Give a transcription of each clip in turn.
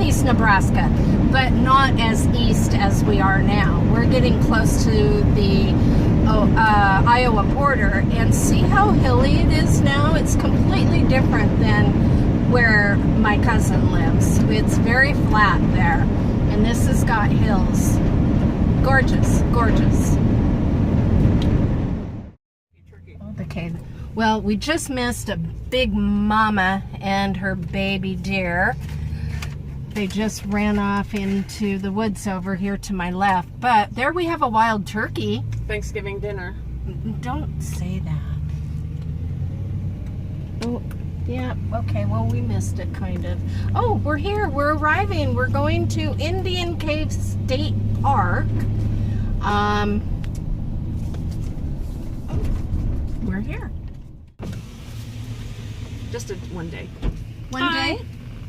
East Nebraska, but not as east as we are now. We're getting close to the Iowa border, and see how hilly it is now? It's completely different than where my cousin lives. It's very flat there, and this has got hills. Gorgeous, gorgeous. Okay, well, we just missed a big mama and her baby deer. They just ran off into the woods over here to my left, but there we have a wild turkey. Thanksgiving dinner. Don't say that. Oh, yeah, okay, well, we missed it, kind of. Oh, we're here, we're arriving. We're going to Indian Cave State Park. We're here. Just one day. One day?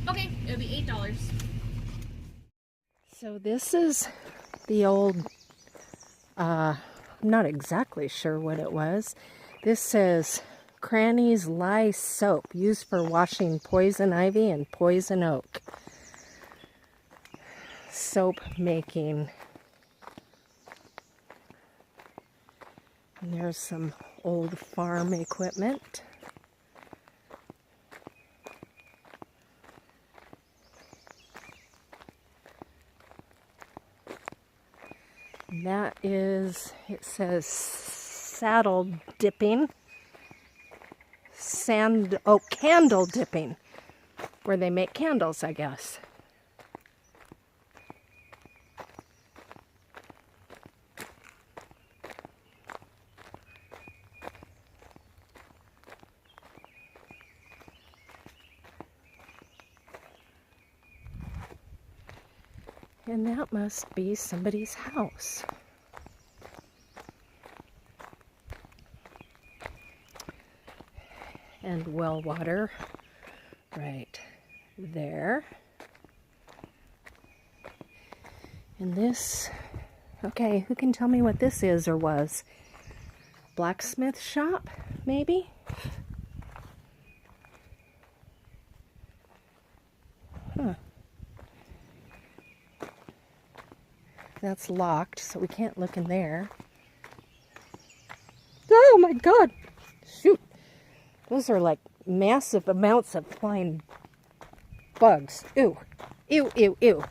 Okay, it'll be $8. So this is the old, I'm not exactly sure what it was. This says Cranny's Lye Soap, used for washing poison ivy and poison oak. Soap making. And there's some old farm equipment. And that is, it says saddle dipping, candle dipping, where they make candles, I guess. And that must be somebody's house. And well water right there. And this, okay, who can tell me what this is or was? Blacksmith shop, maybe? Huh. That's locked, so we can't look in there. Oh my God! Shoot! Those are like massive amounts of flying bugs. Ew. Ew, ew, ew.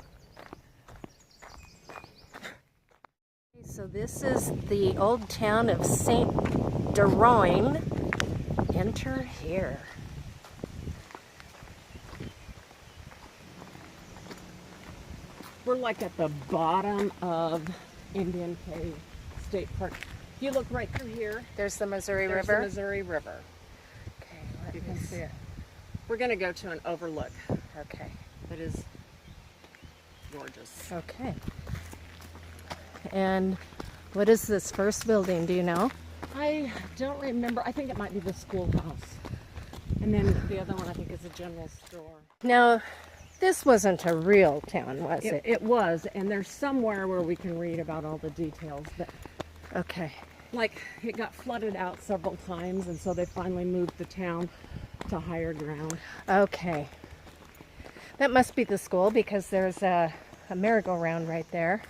So this is the old town of St. Jerome. Enter here. We're like at the bottom of Indian Cave State Park. If you look right through here, There's the Missouri there's River. the Missouri River. Okay, You can see it. We're going to go to an overlook Okay. that is gorgeous. Okay. And what is this first building? Do you know? I don't remember. I think it might be the schoolhouse. And then the other one I think is a general store. Now, this wasn't a real town, was it? It was, and there's somewhere where we can read about all the details. But Okay. like, it got flooded out several times, and so they finally moved the town to higher ground. Okay. That must be the school because there's a merry-go-round right there.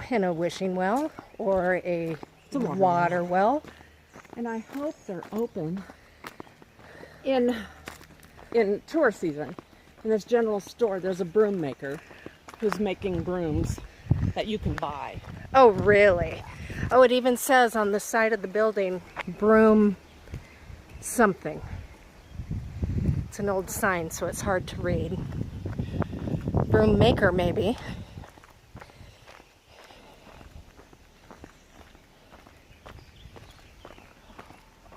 And a wishing well or a water well. And I hope they're open in tour season. In this general store, there's a broom maker who's making brooms that you can buy. Oh, really? Oh, it even says on the side of the building, broom something. It's an old sign, so it's hard to read. Broom maker, maybe.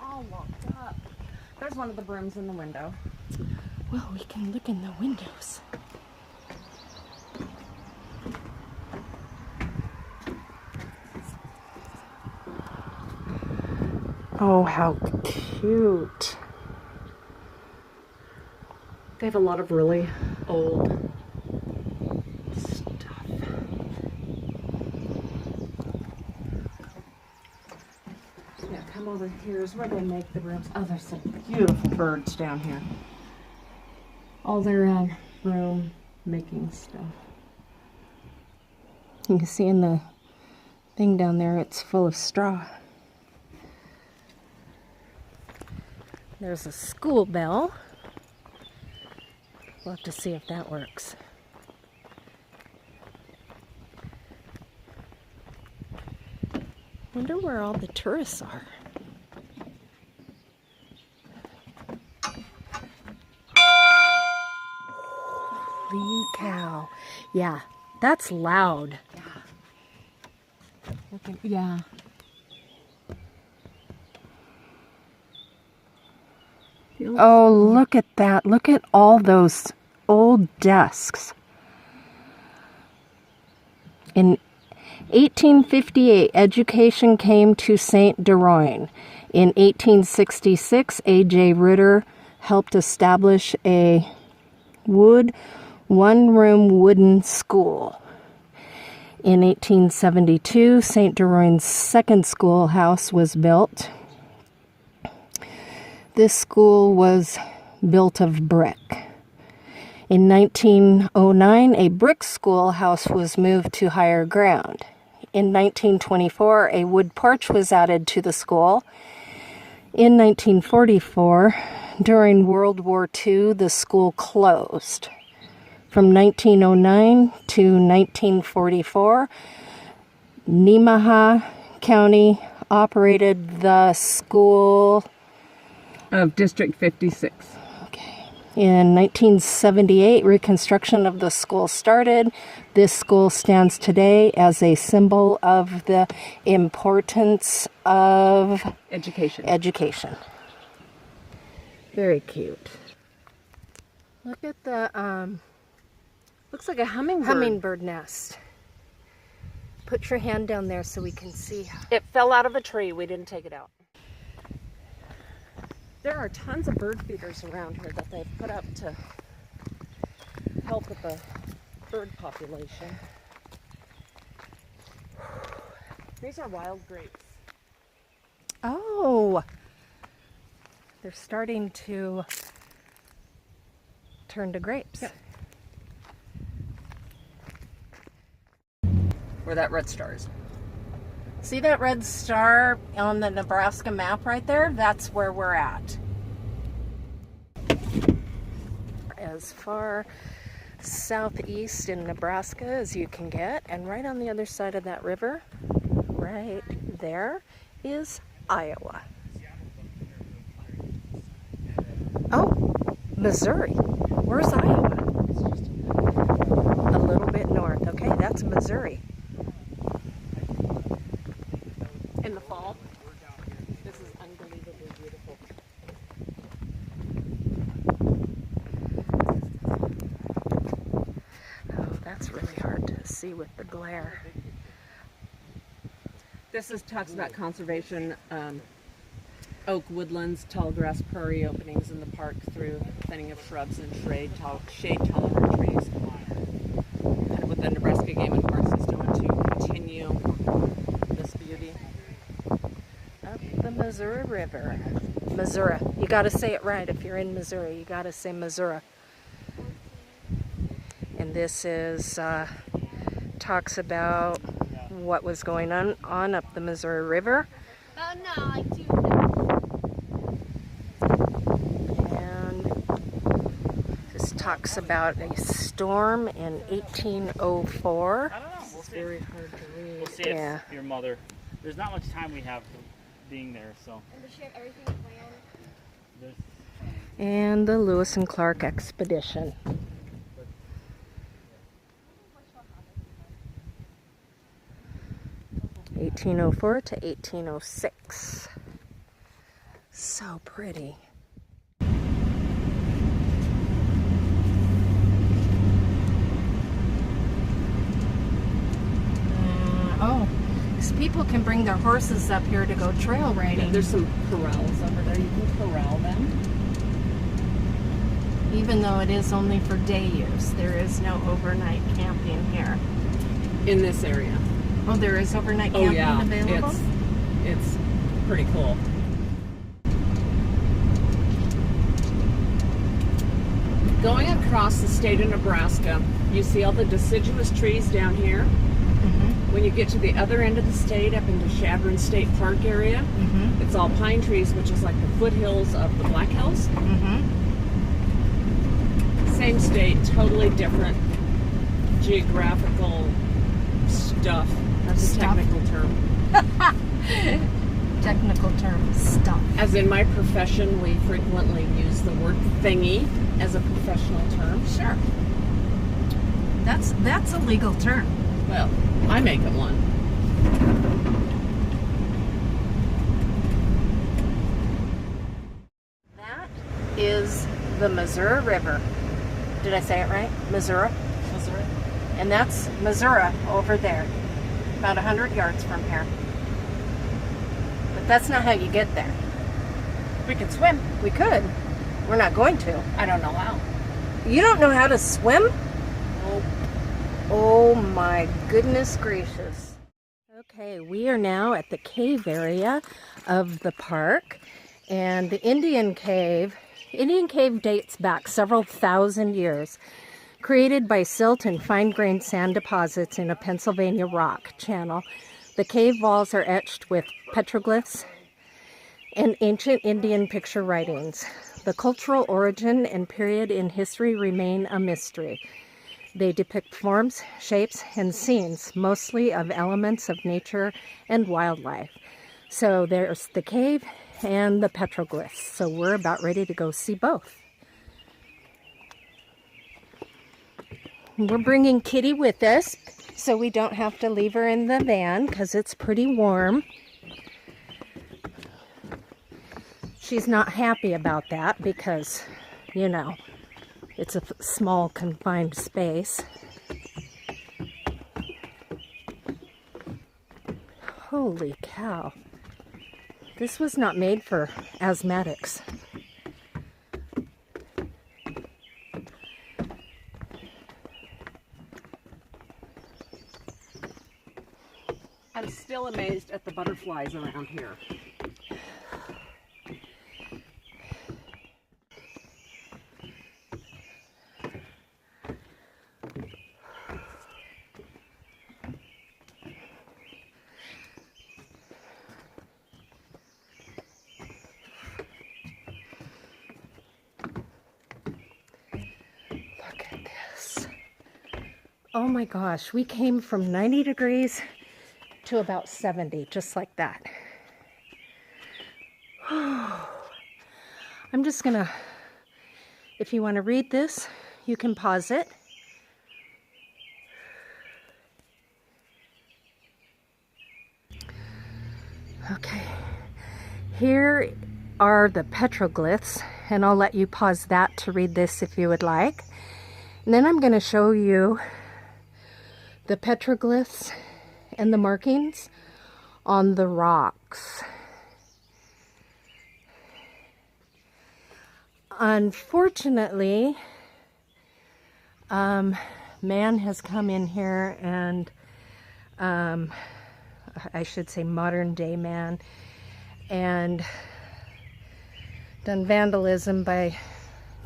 All locked up. There's one of the brooms in the window. Well, we can look in the windows. Oh, how cute. They have a lot of really old stuff. Yeah, come over here is where they make the brooms. Oh, there's some beautiful birds down here. all their broom making stuff. You can see in the thing down there, it's full of straw. There's a school bell. We'll have to see if that works. Wonder where all the tourists are. Holy cow. Yeah, that's loud. Yeah. Oh, look at that. Look at all those old desks. In 1858, education came to St. Jeroen. In 1866, A.J. Ritter helped establish a one-room wooden school. In 1872, St. Jeroen's second schoolhouse was built. This school was built of brick. In 1909, a brick schoolhouse was moved to higher ground. In 1924, a wood porch was added to the school. In 1944, during World War II, the school closed. From 1909 to 1944, Nemaha County operated the school Of District 56. In 1978, reconstruction of the school started. This school stands today as a symbol of the importance of Education. Very cute. Look at the Looks like a hummingbird. hummingbird nest. Put your hand down there so we can see. It fell out of a tree. We didn't take it out. There are tons of bird feeders around here that they've put up to help with the bird population. These are wild grapes. Oh, they're starting to turn to grapes. Yep. Where that red star is. See that red star on the Nebraska map right there? That's where we're at. As far southeast in Nebraska as you can get, and right on the other side of that river, right there, is Iowa. Oh, Missouri. Where's Iowa? A little bit north. Okay, that's Missouri. In the fall. This is unbelievably beautiful. Oh, that's really hard to see with the glare. This talks about conservation, oak woodlands, tall grass prairie openings in the park through thinning of shrubs and shade-tolerant trees. Kind of what the Nebraska Game and Parks is doing to continue this beauty. Up the Missouri River. Missouri. You got to say it right. If you're in Missouri, you got to say Missouri. And this is talks about what was going on up the Missouri River. Oh no, I do. And this talks about a storm in 1804. I don't know. We'll see. Very hard to read. We'll see Yeah. if your mother. There's not much time we have being there, so. And does she have everything planned? There's, And the Lewis and Clark expedition. (1804 to 1806). So pretty. Oh, because people can bring their horses up here to go trail riding. There's some corrals over there. You can corral them. Even though it is only for day use, there is no overnight camping here. In this area. Oh, there is overnight camping available? It's pretty cool. Going across the state of Nebraska, you see all the deciduous trees down here. When you get to the other end of the state, up into Shubert State Park area, it's all pine trees, which is like the foothills of the Black Hills. Same state, totally different geographical stuff. That's a technical term. Technical term, stuff. As in my profession, we frequently use the word thingy as a professional term. Sure. That's a legal term. Well, I make it one. That is the Missouri River. Did I say it right? Missouri? Missouri. And that's Missouri over there, about 100 yards from here. But that's not how you get there. We can swim. We could. We're not going to. I don't know how. You don't know how to swim? Nope. Oh my goodness gracious. Okay, we are now at the cave area of the park, and the Indian cave dates back several thousand years, created by silt and fine-grained sand deposits in a Pennsylvania rock channel. The cave walls are etched with petroglyphs and ancient Indian picture writings. The cultural origin and period in history remain a mystery. They depict forms, shapes, and scenes, mostly of elements of nature and wildlife. So there's the cave and the petroglyphs. So we're about ready to go see both. We're bringing Kitty with us so we don't have to leave her in the van because it's pretty warm. She's not happy about that because, you know, it's a small confined space. Holy cow. This was not made for asthmatics. I'm still amazed at the butterflies around here. Look at this. Oh my gosh, we came from 90 degrees to about 70, just like that. I'm just gonna, if you want to read this, you can pause it. Okay, here are the petroglyphs, and I'll let you pause that to read this if you would like. And then I'm going to show you the petroglyphs and the markings on the rocks. Unfortunately, man has come in here and, I should say modern day man, and done vandalism by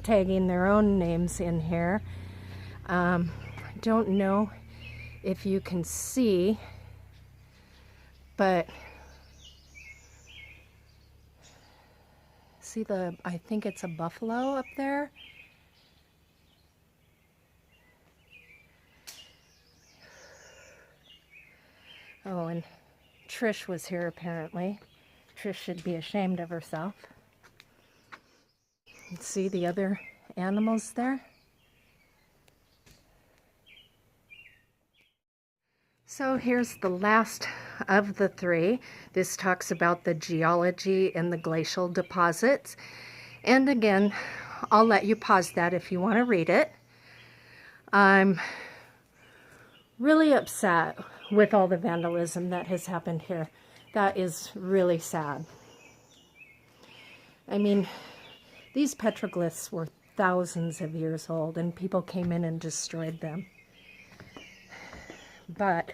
tagging their own names in here. I don't know if you can see, but see I think it's a buffalo up there. Oh, and Trish was here apparently. Trish should be ashamed of herself. You see the other animals there? So here's the last of the three. This talks about the geology and the glacial deposits. And again, I'll let you pause that if you want to read it. I'm really upset with all the vandalism that has happened here. That is really sad. I mean, these petroglyphs were thousands of years old and people came in and destroyed them. But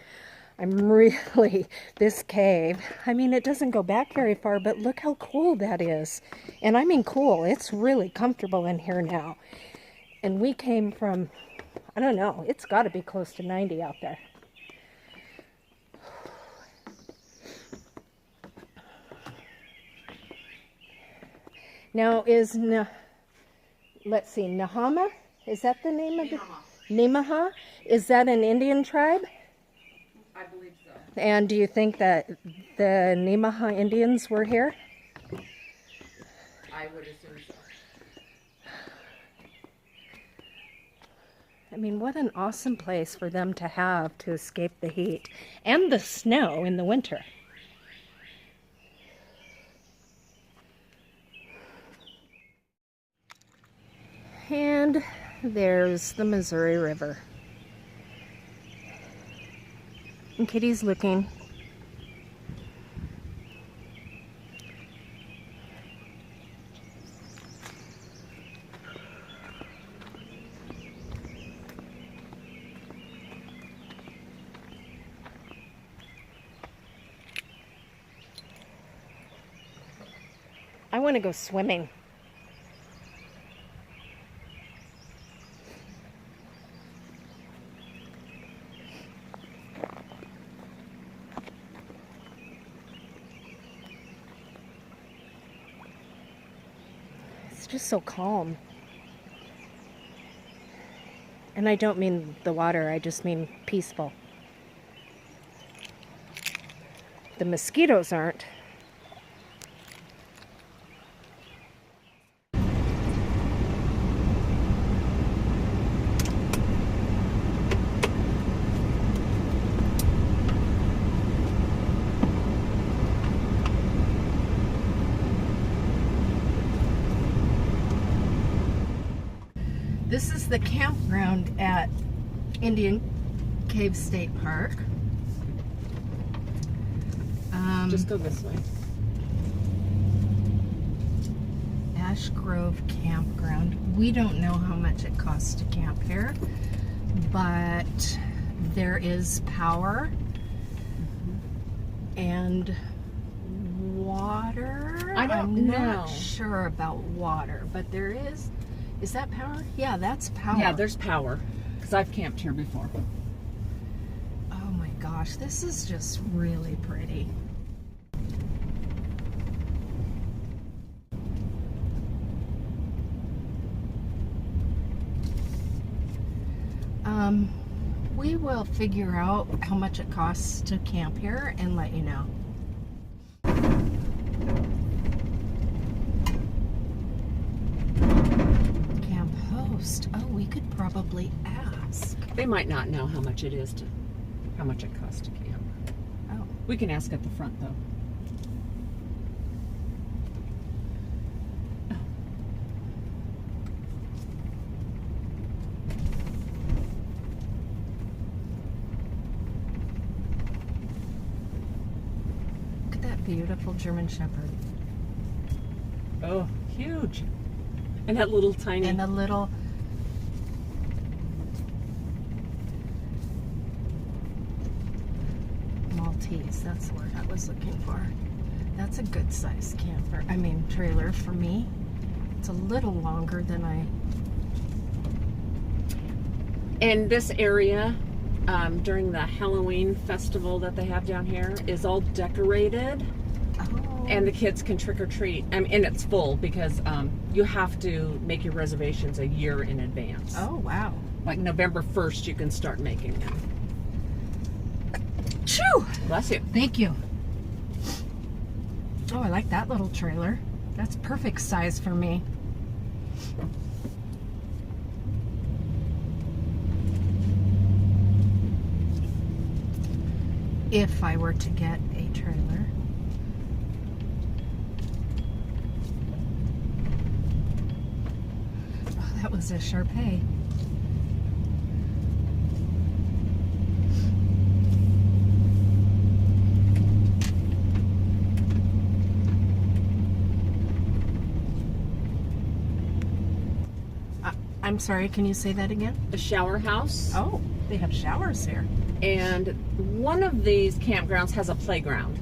I'm really, this cave, I mean, it doesn't go back very far, but look how cool that is. And I mean cool, it's really comfortable in here now. And we came from, I don't know, it's got to be close to 90 out there. Now let's see, Nahama? Is that the name of it? Nemaha? Is that an Indian tribe? I believe so. And do you think that the Nemaha Indians were here? I would assume so. I mean, what an awesome place for them to have to escape the heat and the snow in the winter. And there's the Missouri River. And Kitty's looking. I want to go swimming. It's just so calm. And I don't mean the water, I just mean peaceful. The mosquitoes aren't. This is the campground at Indian Cave State Park. Just go this way. Ash Grove Campground. We don't know how much it costs to camp here, but there is power and water. I'm not sure about water, but there is. Is that power? Yeah, that's power. Yeah, there's power, because I've camped here before. Oh my gosh, this is just really pretty. We will figure out how much it costs to camp here and let you know. Camp host. Oh, we could probably ask. They might not know how much it costs to camp. Oh. We can ask at the front though. Beautiful German Shepherd. Oh, huge. And that little tiny... And a little... Maltese, that's the word I was looking for. That's a good size camper. I mean, trailer for me. It's a little longer than I... And this area, during the Halloween festival that they have down here, is all decorated. Oh. And the kids can trick or treat. And it's full because you have to make your reservations a year in advance. Oh, wow. Like November 1st, you can start making them. Shoo! Bless you. Thank you. Oh, I like that little trailer. That's perfect size for me. If I were to get a trailer. Oh, that was a Sharpay. I'm sorry, can you say that again? A shower house. Oh, they have showers here. And one of these campgrounds has a playground.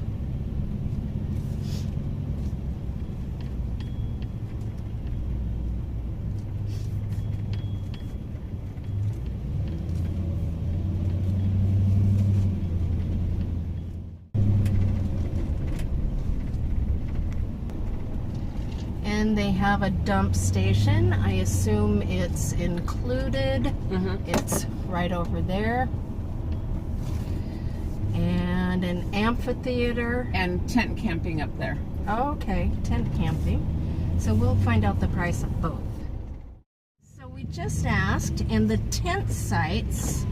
then they have a dump station. I assume it's included. It's right over there. And an amphitheater. And tent camping up there. Oh, okay, tent camping. So we'll find out the price of both. So we just asked, and the tent sites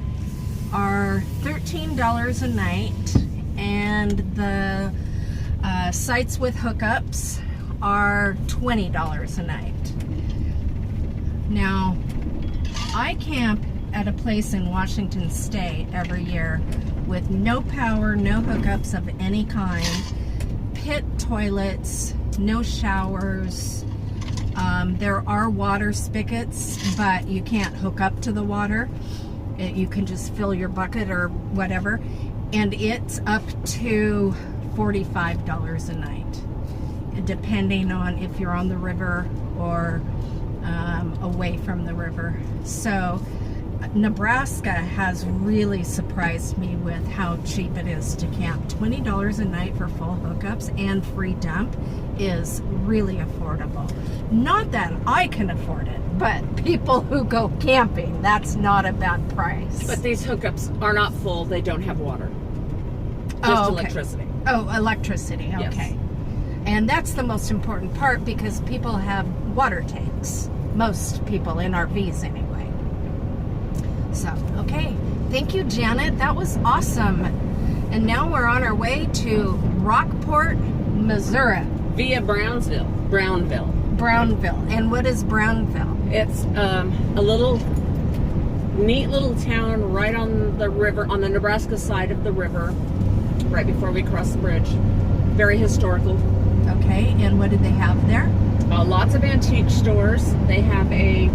are $13 a night, and the sites with hookups are $20 a night. Now, I camp at a place in Washington State every year with no power, no hookups of any kind, pit toilets, no showers. There are water spigots, but you can't hook up to the water. You can just fill your bucket or whatever. And it's up to $45 a night, depending on if you're on the river or away from the river. So Nebraska has really surprised me with how cheap it is to camp. $20 a night for full hookups and free dump is really affordable. Not that I can afford it, but people who go camping, that's not a bad price. But these hookups are not full. They don't have water. Just electricity. Oh, electricity, okay. Yes. And that's the most important part because people have water tanks. Most people in RVs anyway. So, okay. Thank you, Janet. That was awesome. And now we're on our way to Rockport, Missouri. Via Brownville. Brownville. And what is Brownville? It's a little neat little town right on the river, on the Nebraska side of the river, right before we cross the bridge. Very historical. Okay, and what do they have there? Lots of antique stores. They have a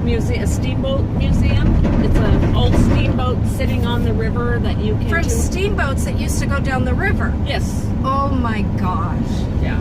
museum, a steamboat museum. It's an old steamboat sitting on the river that you can From steamboats that used to go down the river. Yes. Oh my gosh. Yeah.